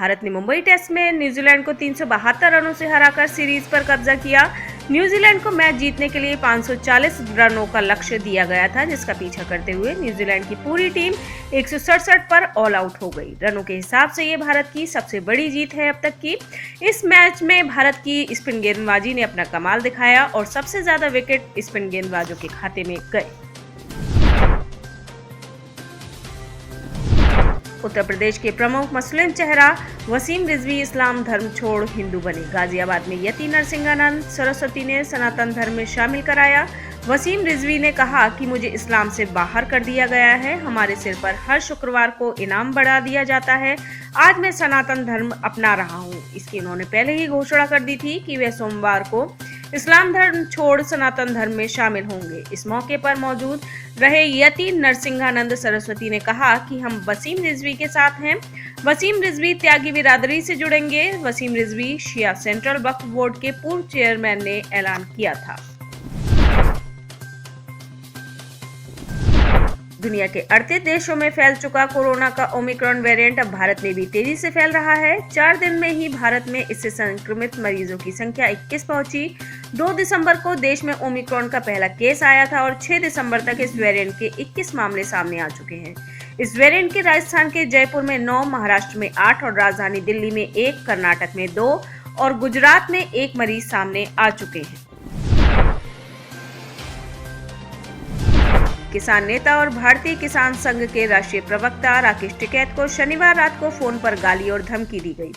भारत ने मुंबई टेस्ट में न्यूजीलैंड को 372 रनों से हराकर सीरीज पर कब्जा किया। न्यूजीलैंड को मैच जीतने के लिए 540 रनों का लक्ष्य दिया गया था, जिसका पीछा करते हुए न्यूजीलैंड की पूरी टीम 167 पर ऑल आउट हो गई। रनों के हिसाब से ये भारत की सबसे बड़ी जीत है अब तक की। इस मैच में भारत की स्पिन गेंदबाजी ने अपना कमाल दिखाया और सबसे ज्यादा विकेट स्पिन गेंदबाजों के खाते में गए। उत्तर प्रदेश के प्रमुख मुस्लिम चेहरा वसीम रिजवी इस्लाम धर्म छोड़ हिंदू बने। गाजियाबाद में यति नरसिंहानंद सरस्वती ने सनातन धर्म में शामिल कराया। वसीम रिजवी ने कहा कि मुझे इस्लाम से बाहर कर दिया गया है। हमारे सिर पर हर शुक्रवार को इनाम बढ़ा दिया जाता है। आज मैं सनातन धर्म अपना रहा हूँ। इसकी उन्होंने पहले ही घोषणा कर दी थी कि वे सोमवार को इस्लाम धर्म छोड़ सनातन धर्म में शामिल होंगे। इस मौके पर मौजूद रहे यति नरसिंहानंद सरस्वती ने कहा कि हम वसीम रिजवी के साथ हैं। वसीम रिजवी त्यागी बिरादरी से जुड़ेंगे। वसीम रिजवी शिया सेंट्रल वक्फ बोर्ड के पूर्व चेयरमैन ने ऐलान किया था। दुनिया के 38 देशों में फैल चुका कोरोना का ओमिक्रॉन वेरिएंट अब भारत में भी तेजी से फैल रहा है। 4 दिन में ही भारत में इससे संक्रमित मरीजों की संख्या 21 पहुंची। 2 दिसंबर को देश में ओमिक्रॉन का पहला केस आया था और 6 दिसंबर तक इस वेरिएंट के 21 मामले सामने आ चुके हैं। इस वेरिएंट के राजस्थान के जयपुर में 9, महाराष्ट्र में 8 और राजधानी दिल्ली में 1, कर्नाटक में 2 और गुजरात में 1 मरीज सामने आ चुके हैं। किसान नेता और भारतीय किसान संघ के राष्ट्रीय प्रवक्ता राकेश टिकैत को शनिवार रात को फोन पर गाली और धमकी दी गई।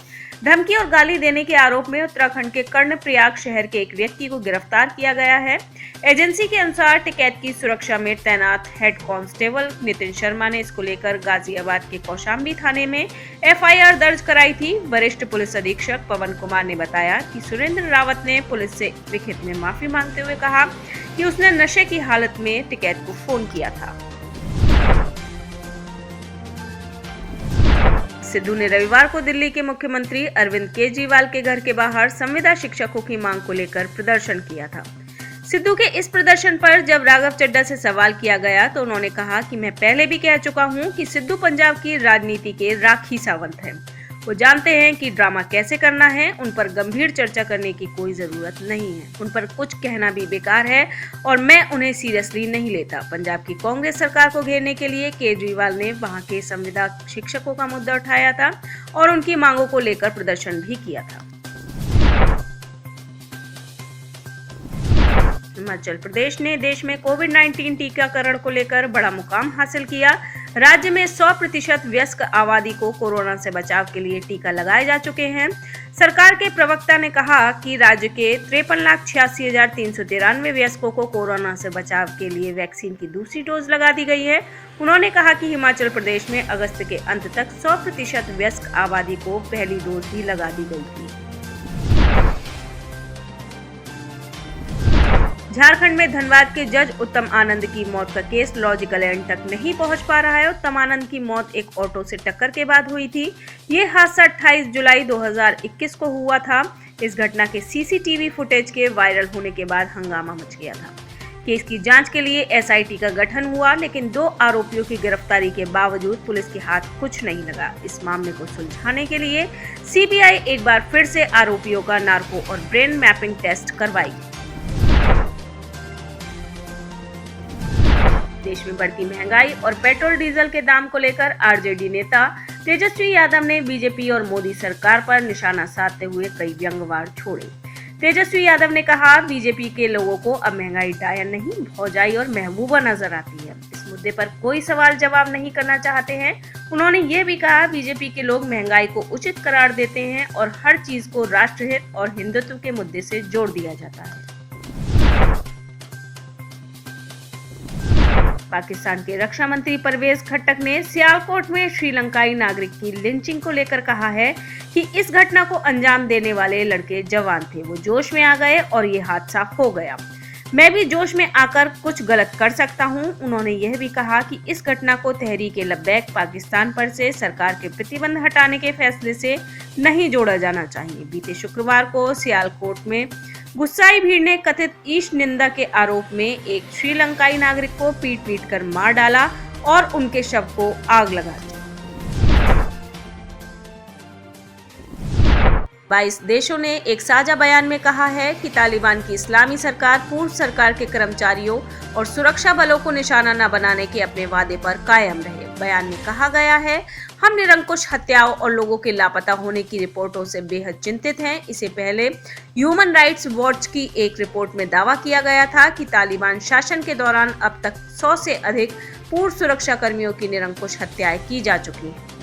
धमकी और गाली देने के आरोप में उत्तराखंड के कर्णप्रयाग शहर के एक व्यक्ति को गिरफ्तार किया गया है। एजेंसी के अनुसार टिकैत की सुरक्षा में तैनात हेड कांस्टेबल नितिन शर्मा ने इसको लेकर गाजियाबाद के कौशाम्बी थाने में एफआईआर दर्ज कराई थी। वरिष्ठ पुलिस अधीक्षक पवन कुमार ने बताया कि सुरेंद्र रावत ने पुलिस से लिखित में माफी मांगते हुए कहा कि उसने नशे की हालत में टिकैत को फोन किया था। सिद्धू ने रविवार को दिल्ली के मुख्यमंत्री अरविंद केजरीवाल के घर के बाहर संविदा शिक्षकों की मांग को लेकर प्रदर्शन किया था। सिद्धू के इस प्रदर्शन पर जब राघव चड्ढा से सवाल किया गया तो उन्होंने कहा कि मैं पहले भी कह चुका हूं कि सिद्धू पंजाब की राजनीति के राखी सावंत हैं। वो जानते हैं कि ड्रामा कैसे करना है। उन पर गंभीर चर्चा करने की कोई जरूरत नहीं है। उन पर कुछ कहना भी बेकार है और मैं उन्हें सीरियसली नहीं लेता। पंजाब की कांग्रेस सरकार को घेरने के लिए केजरीवाल ने वहां के संविदा शिक्षकों का मुद्दा उठाया था और उनकी मांगों को लेकर प्रदर्शन भी किया था। हिमाचल प्रदेश ने देश में कोविड-19 टीकाकरण को लेकर बड़ा मुकाम हासिल किया। राज्य में 100% वयस्क आबादी को कोरोना से बचाव के लिए टीका लगाए जा चुके हैं। सरकार के प्रवक्ता ने कहा कि राज्य के 53,86,393 वयस्कों को कोरोना से बचाव के लिए वैक्सीन की दूसरी डोज लगा दी गई है। उन्होंने कहा कि हिमाचल प्रदेश में अगस्त के अंत तक 100% वयस्क आबादी को पहली डोज भी लगा दी गई थी। झारखंड में धनबाद के जज उत्तम आनंद की मौत का केस लॉजिकल एंड तक नहीं पहुंच पा रहा है। उत्तम आनंद की मौत एक ऑटो से टक्कर के बाद हुई थी। ये हादसा 28 जुलाई 2021 को हुआ था। इस घटना के सीसीटीवी फुटेज के वायरल होने के बाद हंगामा मच गया था। केस की जांच के लिए एसआईटी का गठन हुआ, लेकिन 2 आरोपियों की गिरफ्तारी के बावजूद पुलिस के हाथ कुछ नहीं लगा। इस मामले को सुलझाने के लिए सीबीआई एक बार फिर से आरोपियों का नार्को और ब्रेन मैपिंग टेस्ट करवाएगी। देश में बढ़ती महंगाई और पेट्रोल डीजल के दाम को लेकर आरजेडी नेता तेजस्वी यादव ने बीजेपी और मोदी सरकार पर निशाना साधते हुए कई व्यंग्यवार छोड़े। तेजस्वी यादव ने कहा, बीजेपी के लोगों को अब महंगाई डायन नहीं भौजाई और महबूबा नजर आती है। इस मुद्दे पर कोई सवाल जवाब नहीं करना चाहते हैं। उन्होंने ये भी कहा, बीजेपी के लोग महंगाई को उचित करार देते हैं और हर चीज को राष्ट्रहित और हिंदुत्व के मुद्दे से जोड़ दिया जाता है। पाकिस्तान के रक्षा मंत्री परवेज खट्टक ने सियालकोट में श्रीलंकाई नागरिक की लिंचिंग को लेकर कहा है कि इस घटना को अंजाम देने वाले लड़के जवान थे। वो जोश में आ गए और ये हादसा हो गया। मैं भी जोश में आकर कुछ गलत कर सकता हूं। उन्होंने यह भी कहा कि इस घटना को तहरीक लब्बैक पाकिस्तान पर से सरकार के प्रतिबंध हटाने के फैसले से नहीं जोड़ा जाना चाहिए। बीते शुक्रवार को सियालकोट में गुस्साई भीड़ ने कथित ईश निंदा के आरोप में एक श्रीलंकाई नागरिक को पीट कर मार डाला और उनके शव को आग लगा दी। 22 देशों ने एक साझा बयान में कहा है कि तालिबान की इस्लामी सरकार पूर्व सरकार के कर्मचारियों और सुरक्षा बलों को निशाना न बनाने के अपने वादे पर कायम रहे। बयान में कहा गया है, हम निरंकुश हत्याओं और लोगों के लापता होने की रिपोर्टों से बेहद चिंतित हैं। इससे पहले ह्यूमन राइट्स वॉच की एक रिपोर्ट में दावा किया गया था कि तालिबान शासन के दौरान अब तक 100 से अधिक पूर्व सुरक्षा कर्मियों की निरंकुश हत्याएं की जा चुकी हैं।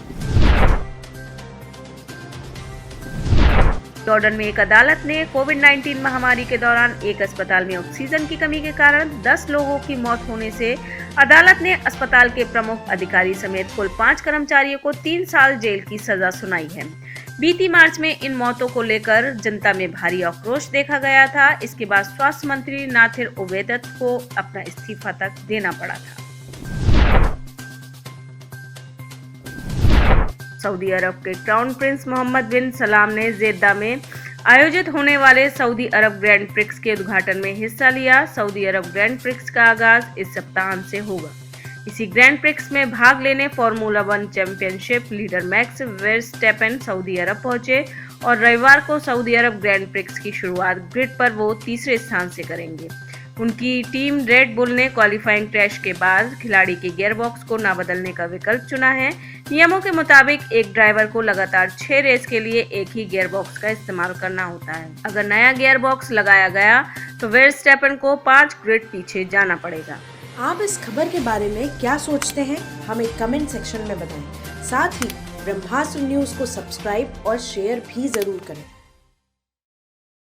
जॉर्डन में एक अदालत ने कोविड-19 महामारी के दौरान एक अस्पताल में ऑक्सीजन की कमी के कारण 10 लोगों की मौत होने से अदालत ने अस्पताल के प्रमुख अधिकारी समेत कुल 5 कर्मचारियों को 3 साल जेल की सजा सुनाई है। बीती मार्च में इन मौतों को लेकर जनता में भारी आक्रोश देखा गया था। इसके बाद स्वास्थ्य मंत्री नाथिर ओबेदत को अपना इस्तीफा तक देना पड़ा था। सऊदी अरब के क्राउन प्रिंस मोहम्मद बिन सलाम ने जेद्दा में आयोजित होने वाले सऊदी अरब ग्रैंड प्रिक्स के उद्घाटन में हिस्सा लिया। सऊदी अरब ग्रैंड प्रिक्स का आगाज इस सप्ताह से होगा। इसी ग्रैंड प्रिक्स में भाग लेने formula 1 championship leader Max Verstappen सऊदी अरब पहुंचे और रविवार को सऊदी अरब ग्रैंड प्रिक्स की शुरुआत ग्रिड पर वो तीसरे स्थान से करेंगे। उनकी टीम रेड बुल ने क्वालिफाइंग क्रैश के बाद खिलाड़ी के गियरबॉक्स को न बदलने का विकल्प चुना है। नियमों के मुताबिक एक ड्राइवर को लगातार 6 रेस के लिए एक ही गियरबॉक्स का इस्तेमाल करना होता है। अगर नया गियरबॉक्स लगाया गया तो वर्स्टैपेन को 5 ग्रिड पीछे जाना पड़ेगा। आप इस खबर के बारे में क्या सोचते हैं, हमें कमेंट सेक्शन में बताएं। साथ ही ब्रह्मास्त्र न्यूज को सब्सक्राइब और शेयर भी जरूर करें।